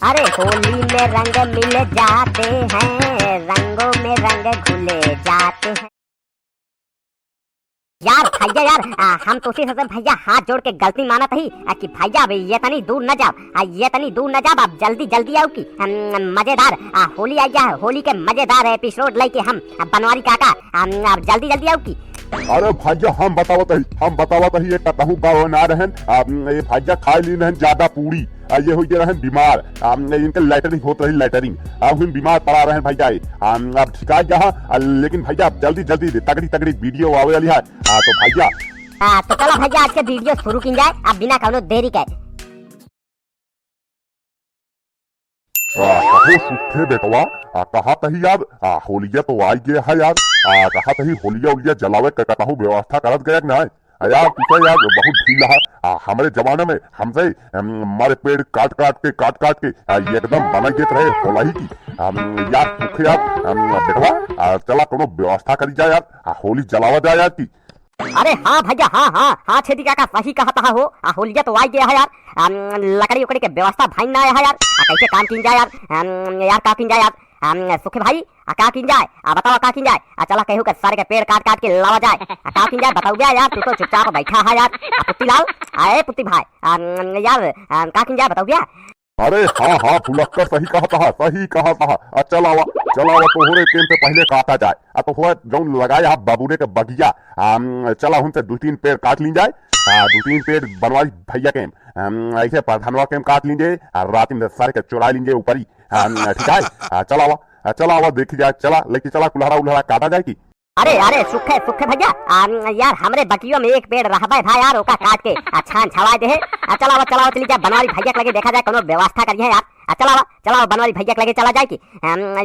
अरे होली में रंग मिल जाते हैं, रंगों में रंग घुले जाते हैं। यार भैया यार हम तो सोचे भैया हाथ जोड़ के गलती मानत ही कि भैया अब ये तनी दूर न जाओ, ये तनी दूर न जाओ, आप जल्दी जल्दी आओ कि मजेदार होली आई है। होली के मजेदार एपिसोड लेके हम बनवारी काका आप जल्दी जल्दी आओ की। अरे भैया हम बतावत ही ये कतहु गाँव ना रहन ये भैया खाई ली रहन ज्यादा पूरी ये हो गए रहन बीमार इनके लैटरिंग होत रही लैटरिंग अब बीमार पड़ा रहन भैया अब ठिका जहाँ लेकिन भैया जल्दी जल्दी तगड़ी तगड़ी वीडियो आवे वाली है तो भैया तो चलो भैया आज के वीडियो शुरू की जाए अब बिना कौनो देरी के। कहो सुखे बेटवा कहा तही यार होलिया तो आई गया है यार कहा तही होलिया उलिया जलावे कहू व्यवस्था करत गया ना यार तुझे यार बहुत ढील है हमारे जमाने में हमसे हमारे पेड़ काट काट के एकदम बना देते रहे होलाई की यार सुखे यार बेटवा चला कोनो व्यवस्था करी जाए यार होली जलावा जाए यार की। अरे हाँ भैया हाँ छेदी काका सही कहा हो होलिया तो आई गया है यार लकड़ी उकड़ी के व्यवस्था भाई ना है यार कैसे काम की जाए यार का की जाए यार सुखे भाई का की जाए बताओ का की जाए चला कहू के सारे के पेड़ काट के लावा जाए का की जाए बताओ गया यार तू तो चुपचाप बैठा है यार पुत्ती लाल आए पुत्ती भाई यार का की जाए बताओ गया। अरे हाँ फुलक्कर सही कहा चलावा तोहरे टेम पे पहले काटा जाए तो हुआ जो लगाया बाबूरे के बगिया चला उनसे 2-3 पेड़ काट ली जाए 2-3 पेड़ बनवाई भैया के ऐसे प्रधानवा के काट लीजिए रात में सारे के चुरा लीजिए ऊपर ही ठीक है चलावा देखी जाए चला लेके चला कुल्हाड़ा उल्हाड़ा काटा जाए की। अरे सुखे भैया यार हमरे बटियों में एक पेड़ रहबे था यार ओका काट के छान छवाए दे चलावा चली जाए बनवारी भैया के लगे देखा जाए कोनो व्यवस्था करिए यार चलावा बनवारी भैया के लगे चला जाए की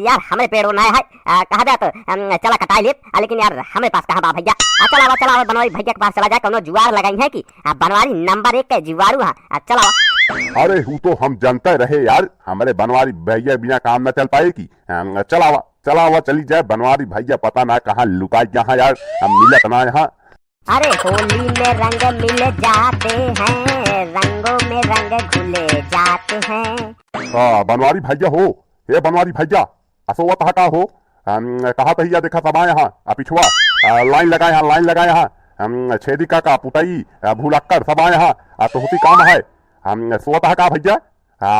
यार हमरे पेड़ ना है कहा जाए तो चला कटाई ले लेकिन यार हमारे पास कहा बा भैया चलावा बनवारी भैया के पास चला जाए कोनो जुआर लगाई है की बनवारी नंबर 1 के जुआरू है चलावा। अरे हूँ तो हम जानते रहे यार हमारे बनवारी भैया बिना काम न चल पाए की चलावा चली जाए बनवारी भैया पता ना कहाँ लुकाई यहाँ यार हम मिलत ना यहाँ। अरे होली में रंग मिल जाते हैं, रंगों में रंग घुले जाते हैं। बनवारी भैया हो हे बनवारी भैया असोवत का हो कहा भैया देखा समा यहाँ पिछुआ लाइन लगा यहाँ छेदी का पुतई भूलक्कर समा यहाँ तो होती काम है हम सोता का भैया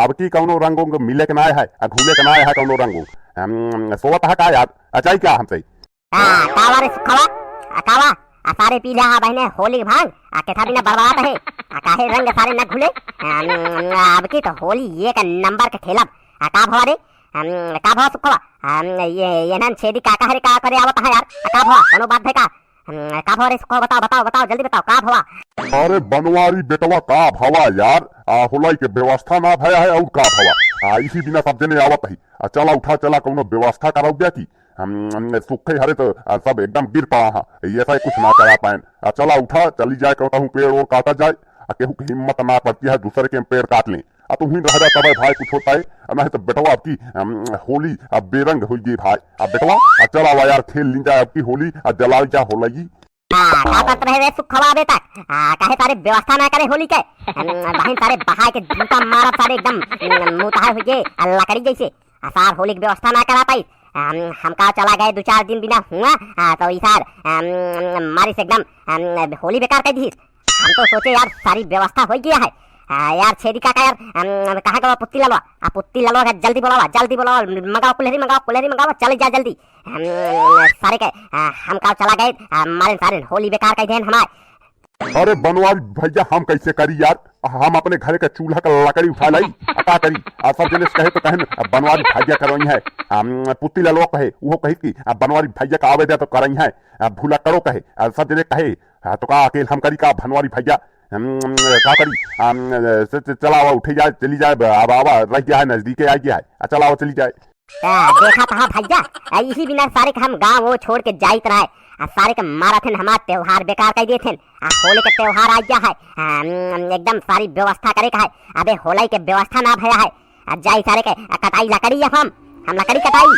अब की कौनो रंगों मिले के ना है घूले के ना है कौनो रंगों सोता का याद अच्छा क्या हमसे कावा रे सुखवा कावा सारे पी लिया बहने होली भांग केथा बिना बर्बाद है काहे रंग सारे न घुले अब की तो होली ये का नंबर के खेलब का भवा रे का भवा सुखवा ये नन छेदी काका हरे का करे आवत है यार का भवा कोनो बात है का भवा रे सुखवा बताओ जल्दी बताओ का भवा। अरे बनवारी बेटवा का भवा यार होलाई के व्यवस्था ना भया है और का भवा इसी बिना सब जने आवत है चला उठा चला कोनो व्यवस्था कराओ दिया की सुखे हरे तो सब एकदम गिर पड़ा ये ऐसा कुछ ना करा पाए चला उठा चली जाए कहूँ पेड़ और काटा जाए केहू की हिम्मत ना पड़ती है दूसरे के पेड़ काट लें तो ही रह जाता है भाई कुछ होता है नहीं तो बेटवा आपकी होली अब बेरंग हो गई भाई अब बेटवा चला हुआ यार खेल ली जाए आपकी होली जला जा होली रहे सुखवा बेटा काहे सारे व्यवस्था ना करे होली के बहन सारे बहा के जूता मारा सारे एकदम मुताह हो गए लकड़ी जैसे सार होली की व्यवस्था ना करा पाई हम का चला गए 2-4 दिन बिना हुआ तो इसार मारी से एकदम होली बेकार कर दी। हम तो सोचे यार सारी व्यवस्था हो गया है यार छेदी काका यार कहाँ का पुत्ती ललो जल्दी बुलावा मंगाओ कुल्हरी मंगाओ चले जा जल्दी सारे के हम का चला गए मारे सारे होली बेकार कर देन हमारे। अरे बनवारी भैया हम कैसे करी यार हम अपने घर का चूल्हा का लकड़ी उठा लाई अटा करी सब जने कहे तो कहे बनवारी भैया करवाई है पुत्ती ललो कहे वो कही कि बनवारी भैया का आवेदन तो करई है भूला करो कहे सब जने कहे तो का अकेले हम करी का बनवारी भैया का करी चला उठे जाए चली जाए अब आवा रह गया है नजदीके आ गया है चला चली जाए। देखा था भैया इसी बिना सारे हम गाँव वो छोड़ के जाइत रहे सारे के मारा थे हमारा त्योहार बेकार कर दिए थे होली के त्योहार आ गया है एकदम सारी व्यवस्था करे का है अबे होली के व्यवस्था ना भया है जाई सारे के कटाई लकड़ी हम लकड़ी कटाई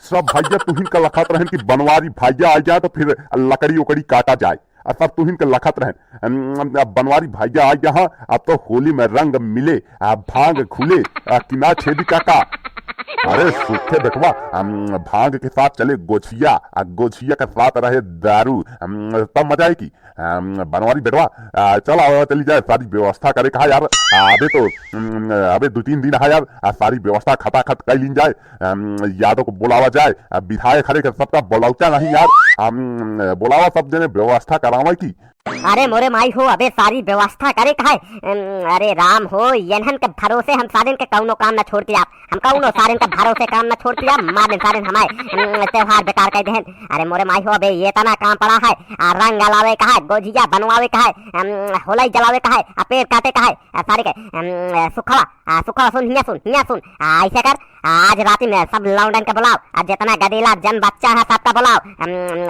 सब भैया तुहिन का लखत रहन कि बनवारी भैया आ जाए तो फिर लकड़ी उकड़ी काटा जाए सब तुहिन के लखत रहे। अब बनवारी भैया आ यहाँ, अब तो होली में रंग मिले, भांग खुले, किना छेदी काका। अरे सूखे बेटवा, भांग के साथ चले गोछिया, गोछिया के साथ रहे दारू, तब मजा आएगी। बनवारी बेटवा चल आओ चली जाए, सारी व्यवस्था करे कहा यार। अबे तो अबे 2-3 दिन है यार, सारी व्यवस्था खटाखट कर ली जाए, यादव को बुलावा जाए, विधायक हरे के सबका बुलावता नहीं यार, बुलावा सब जने व्यवस्था करावा की। अरे मोरे माई हो, अबे सारी व्यवस्था करे का है। अरे राम हो, यनहन के भरोसे हम सारिन के कौनो काम न छोड़ दिया, हम कौनो सारिन के भरोसे काम न छोड़ दिया, मार दिन सारिन हमारे त्योहार बेकार कर देहन। अरे मोरे माई हो, अबे ये तना काम पड़ा है, रंग अलावे का है, गोजिया बनवावे का है, होलाई जलावे का है, पेड़ काटे का है, सारे के सुखवा सुन हिया सुन ऐसे कर, आज रात में सब लौंडन के बुलाओ, जितना गदेला जन बच्चा है सबका बुलाओ,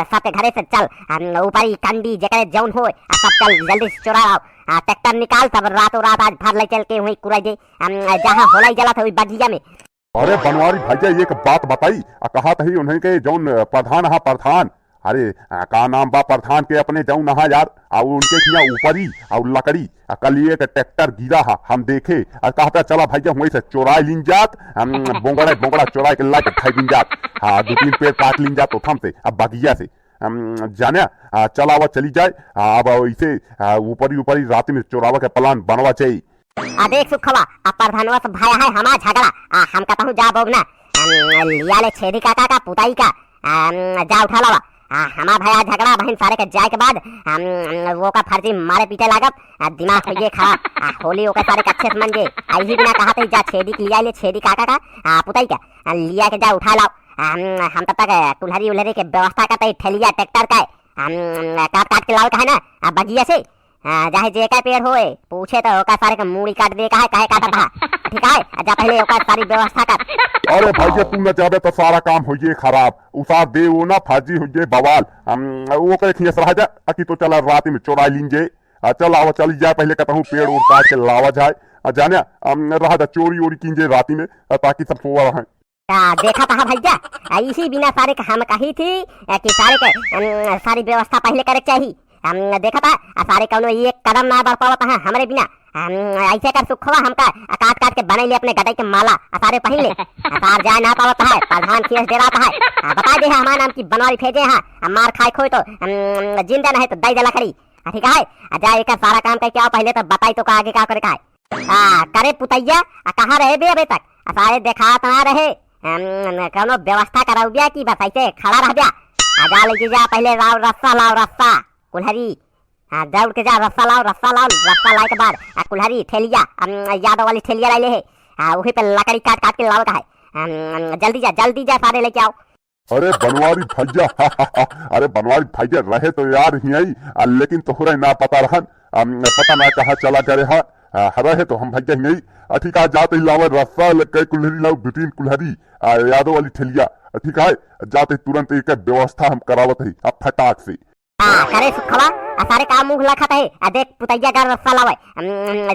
सबके घरे से चल, ऊपरी कंडी जकरे जौन हो सब चल जल्दी से चुरा आओ, ट्रैक्टर निकाल, सब रातों रात आज भर ले चल के वही कुरा दे, जहाँ होलाई जला था वही बगिया में। अरे बनवारी भैया एक बात बताई, कहा थी उन्हें के जौन प्रधान हा प्रधान, अरे का नाम बा प्रधान के अपने जौन नहा यार, और उनके किया ऊपरी और लकड़ी कल एक ट्रैक्टर गिरा हा हम देखे, और कहता चला भैया वहीं से चोराई लिन जात, बोंगड़ा चोराई के ला के खाई लिन जात, हाँ 2-3 पेड़ काट लिन जात उठम से, अब बगिया से जाने चला हुआ चली जाए, अब इसे ऊपरी रात में चोरावा के प्लान बनवा चाहिए। देख सुखवा, अब प्रधानवा से भाया है हमारा झगड़ा, हम कहता हूँ जा बोगना, लिया ले छेदी काका का पुताई का, जा उठा लावा, हमारा भैया झगड़ा बहन सारे के जाए के बाद वो का फर्जी मारे पीटे लागत, दिमाग हो ये खराब, होली ओके सारे के अच्छे से मन गए, ऐसी बिना कहा थे जा छेदी लिया ले छेदी काका का पुताई का, लिया के जा उठा लाओ, हम तब तक कुल्हरी उल्हरी के व्यवस्था करते ठेलिया ट्रैक्टर का काट के लाओ का है ना, बगिया से चाहे जे का पेड़ होए पूछे तो ओका सारे के मूड़ी काट दे का है, काहे काटा था, ठीक है, जा पहले ओका सारी व्यवस्था कर। अरे भैया तू न जाबे तो सारा काम हो ये खराब, उसा दे वो ना फर्जी हो ये बवाल, वो कहे खियस रह जा कि तो चला रात में चोराई लीन जे, चल आवा चली जाए, पहले कहता हूँ पेड़ उड़ काट के लावा जाए, जाने रहा जा चोरी ओरी कीन जे राती में, ताकि सब सोवा रहे। देखा था भैया, इसी बिना सारे के हम कही थी कि सारे के सारी व्यवस्था पहले करे चाहिए, देखा था सारे कौनो ये कदम ना बढ़ पावत है हमारे बिना, ऐसे कर सुखवा हमका काट काट के बने ले अपने गटाई के माला, सारे पहन ले, सार जा ना पावत है, प्रधान खींच दे रहा है, बता दे हमारा नाम की बनवारी भेजे हैं, मार खाए खोए तो जिंदा नहीं तो दई जला खड़ी, ठीक है, जा एक सारा काम करके आओ, पहले तो बताई तो आगे का करे का है, करे पुतैया कहाँ रहे बे अबे तक, सारे देखा तो रहे, कौनो व्यवस्था कराऊ गया कि बस ऐसे खड़ा रह गया, जा लेके जा पहले लाओ रस्सा कुल्हरी, दौड़ के जा रस्सा लाओ, रस्सा लाए के बाद कुल्हरी ठेलिया, यादव वाली ठेलिया लाई ले है, वही पे लकड़ी काट काट के लाओ का है, जल्दी जा सारे लेके आओ। अरे बनवारी भैया अरे बनवारी भैया रहे तो यार यही, लेकिन तोहरे ना पता रहन, पता ना कहा चला करे हा, रहे तो हम भैया यही, ठीक है, जाते ही लाओ रस्सा कई कुल्हरी लाओ 2-3 कुल्हरी, यादव वाली ठेलिया, ठीक है, जाते तुरंत एक व्यवस्था हम करावत है अब फटाक से। करे सुखवा, सारे काम मुंह लखत है, देख पुतैया का रस्सा लावे,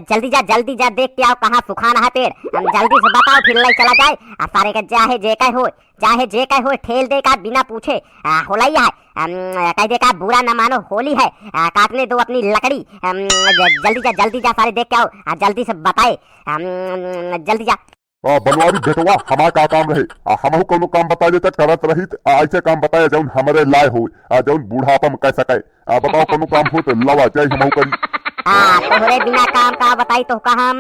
जल्दी जा देख के आओ कहाँ सुखाना है पेड़, जल्दी से बताओ फिर लाई चला जाए, सारे के चाहे जे कह हो ठेल दे का बिना पूछे, होलाई है, कह दे का बुरा न मानो होली है, काटने दो अपनी लकड़ी, जल्दी जा सारे देख के आओ, जल्दी से बताए, जल्दी जा। बनवारी बेटवा हमारा का काम रहे, हमहू कोनो काम बता देता करत रही, ऐसे काम बताया जौन हमारे लाए हो, जौन बूढ़ापा में कह सके, बताओ कोनो काम हो तो लवा जाए हमहू करी। तोहरे बिना काम का बताई तो कहा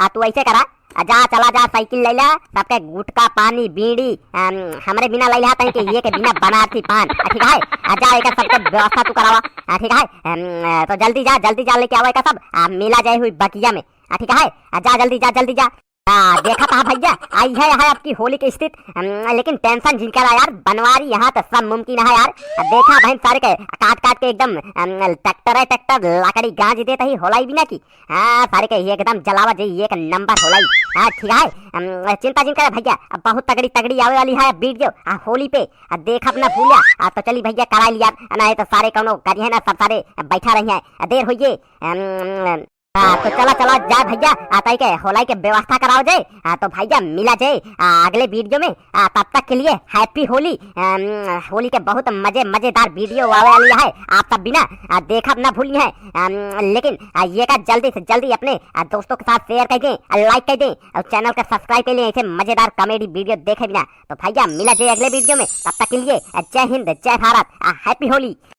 तू ऐसे करा, जा चला जा साइकिल ले ला, सबके गुटका पानी बीड़ी हमारे बिना ले ला, ये के बिना बनारसी पान, ठीक है, जा एक सबके व्यवस्था तू करावा, ठीक है, तो जल्दी जा लेके आवा सब, मिला जाए हुई बकिया में, ठीक है, जा जल्दी जा। देखा था भैया आई है आपकी होली की स्थिति, लेकिन टेंशन जिनका यार, बनवारी यहाँ तो सब मुमकिन है यार, देखा बहन सारे के काट के एकदम ट्रैक्टर लाकड़ी गांज देता ही होलाई बिना की, सारे के एकदम जलावा जी एक नंबर होलाई, ठीक है, चिंता जिनका भैया बहुत तगड़ी आवे वाली है वीडियो होली पे, देख अपना भूलिया तो चली भैया करा लिया, नहीं तो सारे कौनो करिए ना सब सारे बैठा रही है, देर हुई तो चला चला जाए भैया, ताई के होलाई के व्यवस्था कराओ जाए। तो भैया मिला जाए अगले वीडियो में। तब तक के लिए हैप्पी होली। होली के बहुत मजेदार वीडियो आवे वाली है, आप सब बिना देखा ना भूलिए हैं। लेकिन ये का जल्दी से जल्दी अपने दोस्तों के साथ शेयर कर दें, लाइक कर दें और चैनल का सब्सक्राइब कर लें ऐसे मजेदार कॉमेडी वीडियो देखे बिना। तो भैया मिला जाए अगले वीडियो में, तब तक के लिए जय हिंद जय भारत, हैप्पी होली।